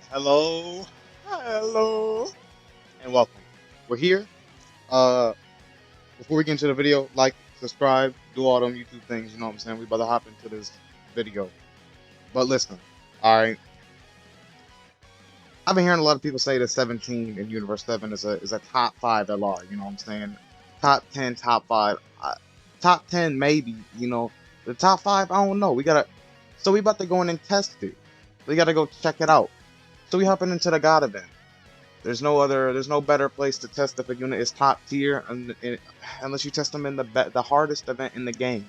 Hello, hello, and welcome. We're here. Uh, Before we get into the video, like, subscribe, do all them YouTube things. You know what I'm saying? We about to hop into this video. But listen, all right. I've been hearing a lot of people say that 17 in Universe 7 is a top five LR. You know what I'm saying? Top 10, top five, top 10 maybe. The top five. I don't know. So we about to go in and test it. We gotta go check it out. So we hopping into the God event. There's no better place to test if a unit is top tier, unless you test them in the hardest event in the game.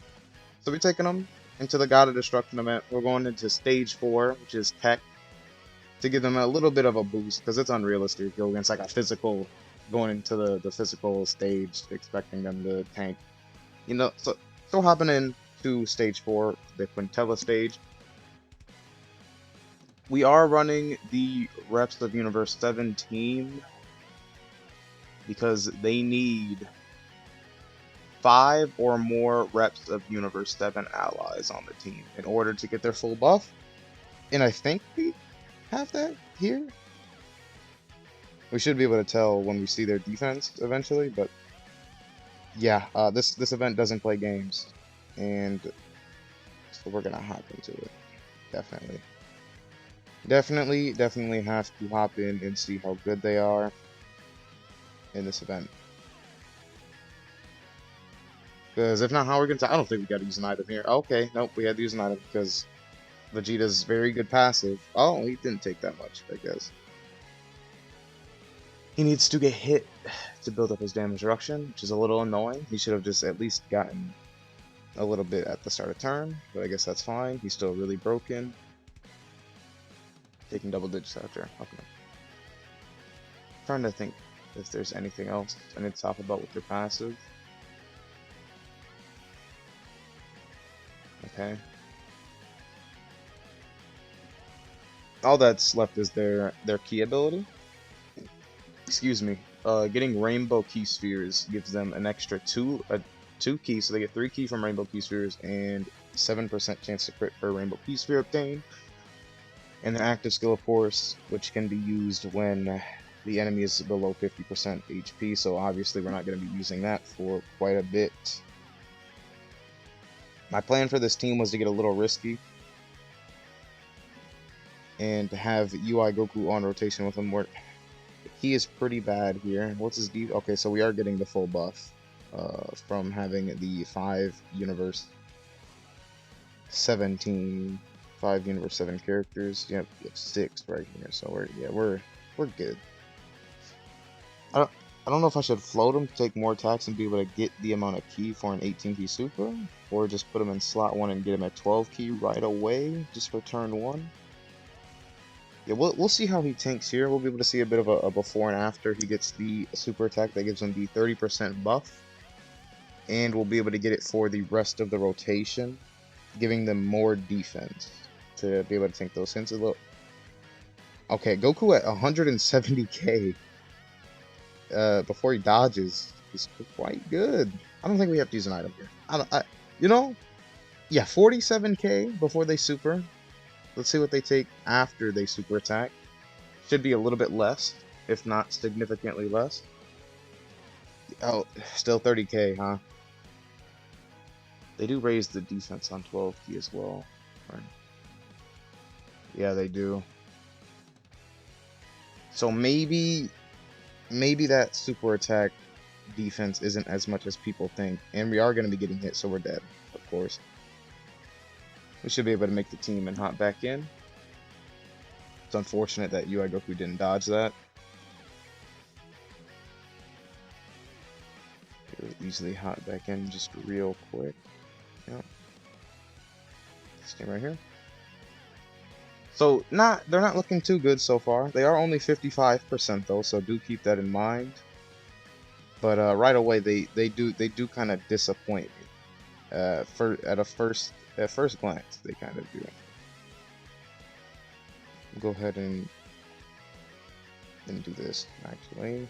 So we're taking them into the God of Destruction event. We're going into stage 4, which is tech, to give them a little bit of a boost, because it's unrealistic to go against like a physical, going into the physical stage, expecting them to tank. So hopping in to stage 4, the Quintella stage. We are running the Reps of Universe 7 team because they need 5 or more reps of Universe 7 allies on the team in order to get their full buff. And I think we have that here. We should be able to tell when we see their defense eventually, but yeah, this event doesn't play games, and so we're gonna hop into it. Definitely. Definitely have to hop in and see how good they are in this event. Because if not, how are we gonna? I don't think we gotta use an item here. Okay, nope, we had to use an item because Vegeta's very good passive. Oh, he didn't take that much, I guess. He needs to get hit to build up his damage reduction, which is a little annoying. He should have just at least gotten a little bit at the start of turn, but I guess that's fine. He's still really broken. Taking double digits after. Okay. Trying to think if there's anything else I need to talk about with your passive. Okay. All that's left is their key ability. Excuse me. Getting rainbow key spheres gives them an extra two keys, so they get 3 key from rainbow key spheres and 7% chance to crit per rainbow key sphere obtained. And an active skill, of course, which can be used when the enemy is below 50% HP. So obviously we're not going to be using that for quite a bit. My plan for this team was to get a little risky and to have UI Goku on rotation with him. He is pretty bad here. What's his D? Okay, so we are getting the full buff from having the 5 Universe 17, 5 Universe 7 characters. Yep, you have 6 right here. So we're good. I don't know if I should float him to take more attacks and be able to get the amount of key for an 18 key super, or just put him in slot 1 and get him at 12 key right away just for turn 1. Yeah, we'll see how he tanks here. We'll be able to see a bit of a before and after he gets the super attack that gives him the 30% buff. And we'll be able to get it for the rest of the rotation, giving them more defense to be able to tank those hints a little. Okay, Goku at 170k before he dodges is quite good. I don't think we have to use an item here. You know, yeah, 47k before they super. Let's see what they take after they super attack. Should be a little bit less, if not significantly less. Oh, still 30k, huh? They do raise the defense on 12 key as well. Right. Yeah, they do. So maybe that super attack defense isn't as much as people think. And we are going to be getting hit, so we're dead, of course. We should be able to make the team and hop back in. It's unfortunate that UI Goku didn't dodge that. It'll easily hop back in just real quick. Yep. This game right here. So they're not looking too good so far. They are only 55% though, so do keep that in mind. But right away they do kind of disappoint me. At first glance they kind of do. Go ahead and do this actually.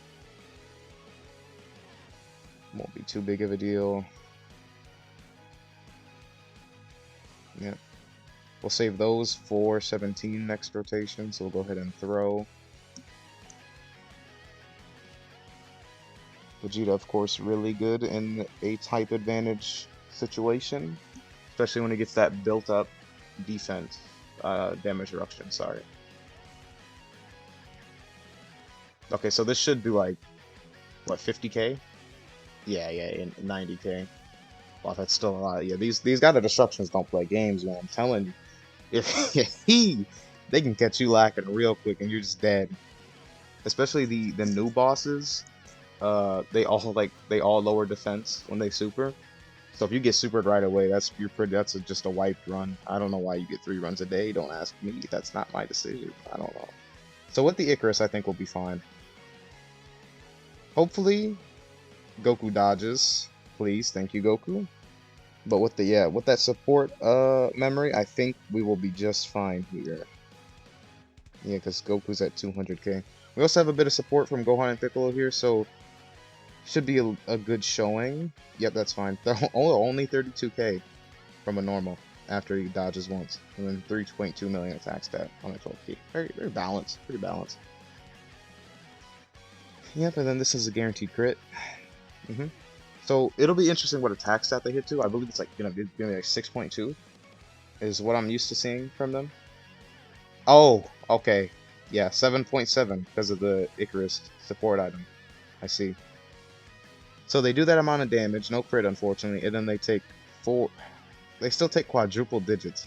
Won't be too big of a deal. Yep. We'll save those for 17 next rotation, so we'll go ahead and throw. Vegeta, of course, really good in a type advantage situation, especially when he gets that built-up defense, damage reduction, sorry. Okay, so this should do like, what, 50k? Yeah, 90k. Wow, that's still a lot. Yeah, these God of Destructions don't play games, man. I'm telling you. If they can catch you lacking real quick and you're just dead. Especially the new bosses. They all lower defense when they super. So if you get supered right away, that's just a wiped run. I don't know why you get 3 runs a day. Don't ask me. That's not my decision. I don't know. So with the Icarus, I think we'll be fine. Hopefully, Goku dodges. Please, thank you, Goku. But with that support memory, I think we will be just fine here. Yeah, because Goku's at 200k. We also have a bit of support from Gohan and Piccolo here, so should be a good showing. Yep, that's fine. Only 32k from a normal after he dodges once, and then 3.2 million attack stat on a 12k. Very balanced, pretty balanced. Yep, and then this is a guaranteed crit. So it'll be interesting what attack stat they hit to. I believe it's like gonna be like 6.2 is what I'm used to seeing from them. Oh, okay. Yeah, 7.7 because of the Icarus support item. I see. So they do that amount of damage, no crit unfortunately, and then they take they still take quadruple digits,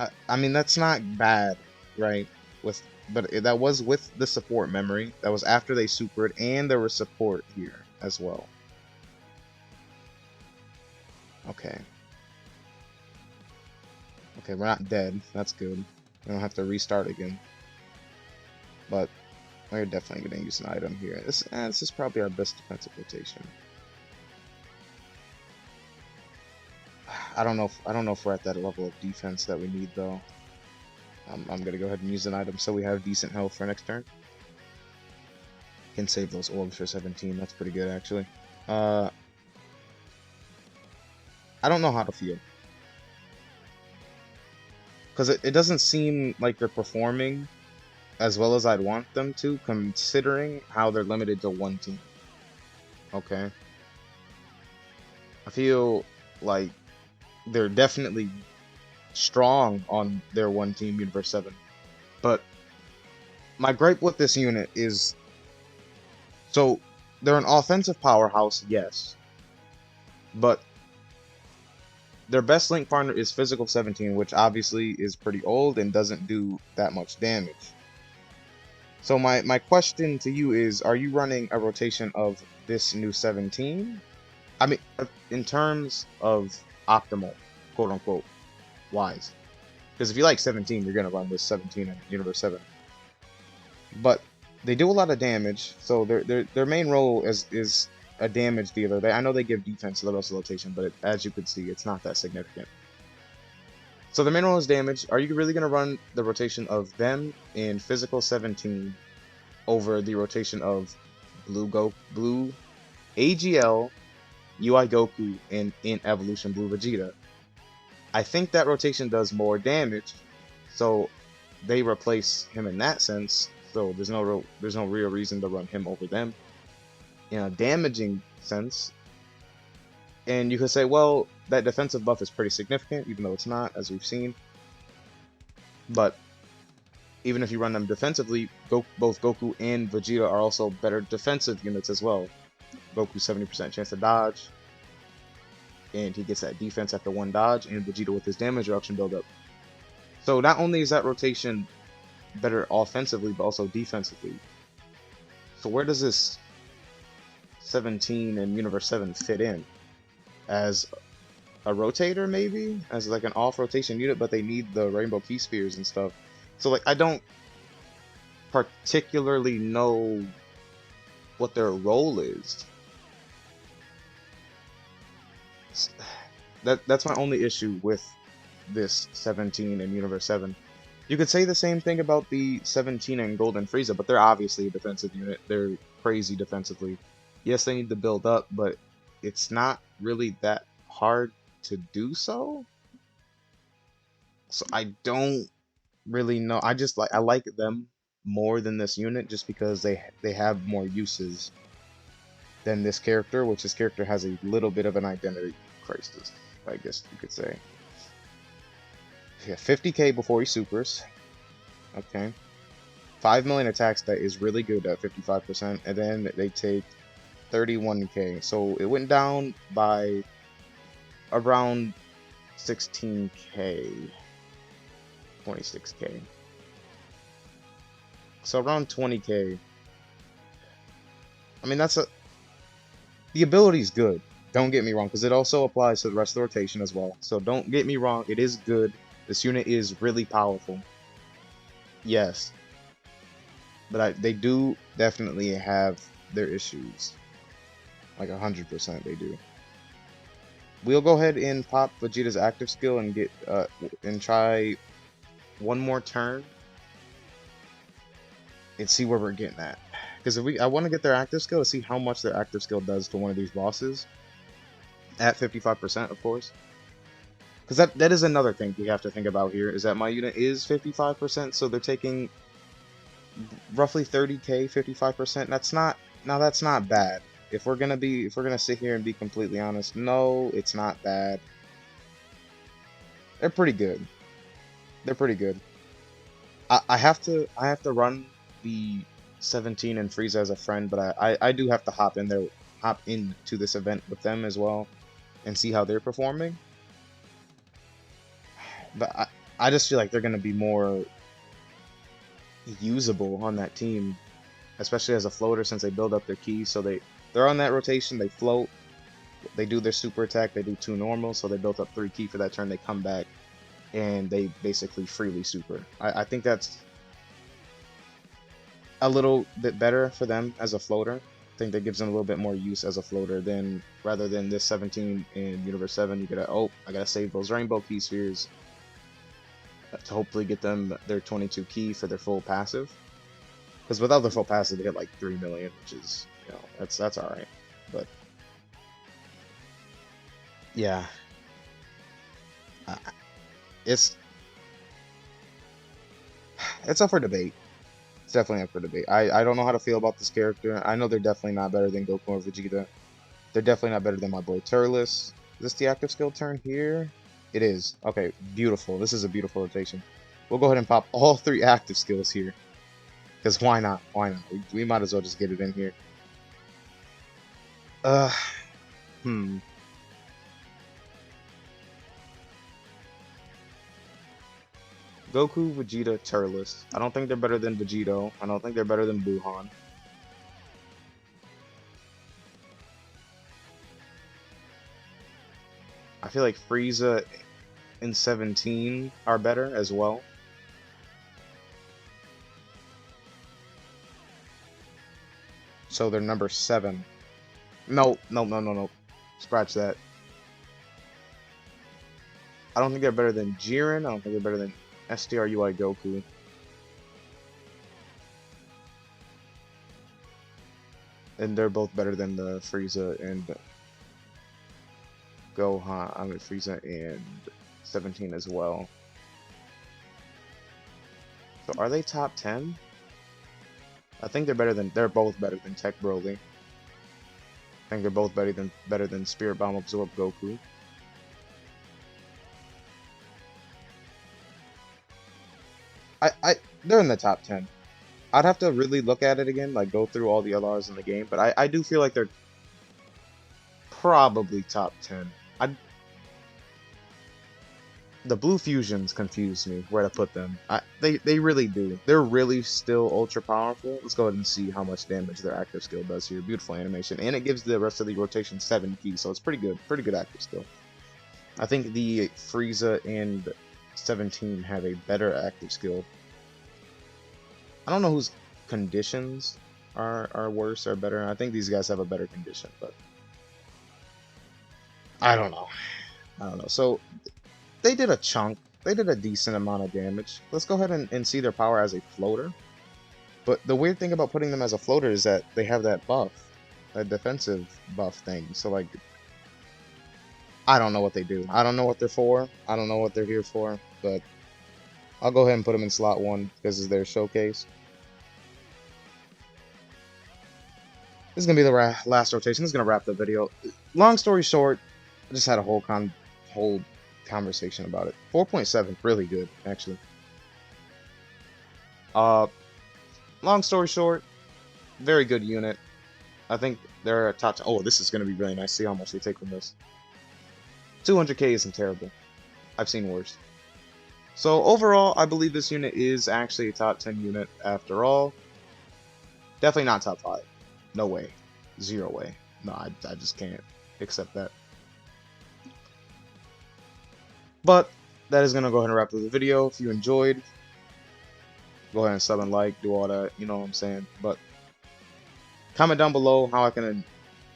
huh? I mean that's not bad, right? But that was with the support memory. That was after they supered, and there was support here as well. Okay. Okay, we're not dead. That's good. We don't have to restart again. But we're definitely going to use an item here. This is probably our best defensive rotation. I don't know if we're at that level of defense that we need though. I'm going to go ahead and use an item so we have decent health for next turn. Can save those orbs for 17. That's pretty good, actually. I don't know how to feel. Because it doesn't seem like they're performing as well as I'd want them to, considering how they're limited to one team. Okay. I feel like they're definitely strong on their one team, Universe 7. But my gripe with this unit is, so they're an offensive powerhouse, yes, but their best link partner is Physical 17, which obviously is pretty old and doesn't do that much damage. So my question to you is, are you running a rotation of this new 17? I mean, in terms of optimal, quote unquote, wise. Because if you like 17, you're going to run this 17 in Universe 7. But they do a lot of damage, so their main role is a damage dealer. I know they give defense to the rest of the rotation, but as you can see, it's not that significant. So the main role is damage. Are you really going to run the rotation of them in Physical 17 over the rotation of Blue AGL, UI Goku, and in Evolution Blue Vegeta? I think that rotation does more damage, so they replace him in that sense. So there's no real reason to run him over them in a damaging sense. And you could say, well, that defensive buff is pretty significant, even though it's not, as we've seen. But even if you run them defensively, both Goku and Vegeta are also better defensive units as well. Goku 70% chance to dodge, and he gets that defense after one dodge, and Vegeta with his damage reduction buildup. So not only is that rotation better offensively, but also defensively. So where does this 17 and Universe 7 fit in? As a rotator, maybe? As like an off-rotation unit, but they need the Rainbow Key Spheres and stuff. So like, I don't particularly know what their role is. That's my only issue with this 17 and Universe 7. You could say the same thing about the 17 and Golden Frieza, but they're obviously a defensive unit. They're crazy defensively. Yes, they need to build up, but it's not really that hard to do so. So I don't really know. I like them more than this unit just because they have more uses than this character, which this character has a little bit of an identity crisis, I guess you could say. Yeah, 50k before he supers. Okay. 5 million attacks, that is really good at 55%, and then they take 31k. So it went down by around 16k, 26k. So around 20k. I mean, the ability's good. Don't get me wrong, because it also applies to the rest of the rotation as well. So don't get me wrong, it is good. This unit is really powerful. Yes. But they do definitely have their issues. Like 100% they do. We'll go ahead and pop Vegeta's active skill and get and try one more turn and see where we're getting at. Because I want to get their active skill to see how much their active skill does to one of these bosses. At 55%, of course. Because that is another thing we have to think about here, is that my unit is 55%, so they're taking roughly 30k, 55%. That's not bad. If we're gonna sit here and be completely honest, no, it's not bad. They're pretty good. They're pretty good. I have to run the 17 and Frieza as a friend, but I do have to hop into this event with them as well and see how they're performing. But I just feel like they're gonna be more usable on that team, especially as a floater, since they build up their keys. So they're on that rotation, they float, they do their super attack, they do 2 normals, so they built up 3 key for that turn, they come back, and they basically freely super. I think that's a little bit better for them as a floater. I think that gives them a little bit more use as a floater rather than this 17 in Universe 7. You gotta, I gotta save those rainbow key spheres to hopefully get them their 22 key for their full passive. Because without the full passive, they get like 3 million, which is, that's alright. But yeah, it's up for debate. It's definitely up for debate. I don't know how to feel about this character. I know they're definitely not better than Goku or Vegeta. They're definitely not better than my boy Turles. Is this the active skill turn here? It is. Okay, beautiful. This is a beautiful rotation. We'll go ahead and pop all 3 active skills here. Because why not? Why not? We might as well just get it in here. Goku, Vegeta, Turles. I don't think they're better than Vegito. I don't think they're better than Buhan. I feel like Frieza and 17 are better as well. So they're number 7. No. Scratch that. I don't think they're better than Jiren. I don't think they're better than STRUI Goku. And they're both better than the Frieza and Gohan. I mean Frieza and 17 as well. So are they top 10? I think they're both better than Tech Broly. I think they're both better than Spirit Bomb Absorb Goku. They're in the top 10. I'd have to really look at it again, like go through all the LRs in the game, but I do feel like they're probably top 10. The Blue Fusions confuse me where to put them. They really do. They're really still ultra powerful. Let's go ahead and see how much damage their active skill does here. Beautiful animation, and it gives the rest of the rotation 7 keys, so it's pretty good active skill. I think the Frieza and 17 have a better active skill. I don't know whose conditions are worse or better. I think these guys have a better condition, but I don't know. So they did a chunk. They did a decent amount of damage. Let's go ahead and see their power as a floater. But the weird thing about putting them as a floater is that they have that buff, that defensive buff thing. So like, I don't know what they do. I don't know what they're for. I don't know what they're here for, but I'll go ahead and put them in slot 1 because it's their showcase. This is gonna be the last rotation. This is gonna wrap the video. Long story short, I just had a whole conversation about it. 4.7, really good, actually. Long story short, very good unit. I think they're a top. Oh, this is gonna be really nice. See how much they take from this. 200k isn't terrible. I've seen worse. So overall, I believe this unit is actually a top 10 unit after all. Definitely not top 5. No way. Zero way. No, I just can't accept that. But that is going to go ahead and wrap up the video. If you enjoyed, go ahead and sub and like, do all that, you know what I'm saying. But comment down below how I can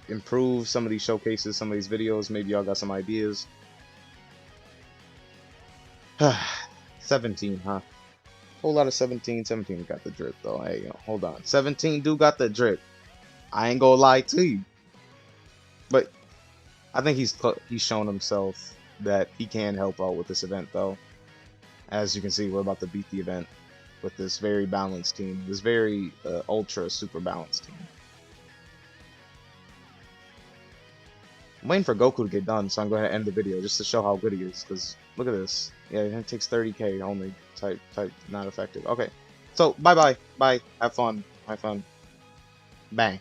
improve some of these showcases, some of these videos. Maybe y'all got some ideas. 17, huh? Whole lot of 17. 17 got the drip, though. Hey, hold on. 17 do got the drip. I ain't gonna lie to you. But I think he's shown himself that he can help out with this event, though. As you can see, we're about to beat the event with this very balanced team. This very ultra super balanced team. I'm waiting for Goku to get done, so I'm going to end the video just to show how good he is. Because look at this. Yeah, it takes 30k only. Type not effective. Okay. So bye. Have fun. Bang.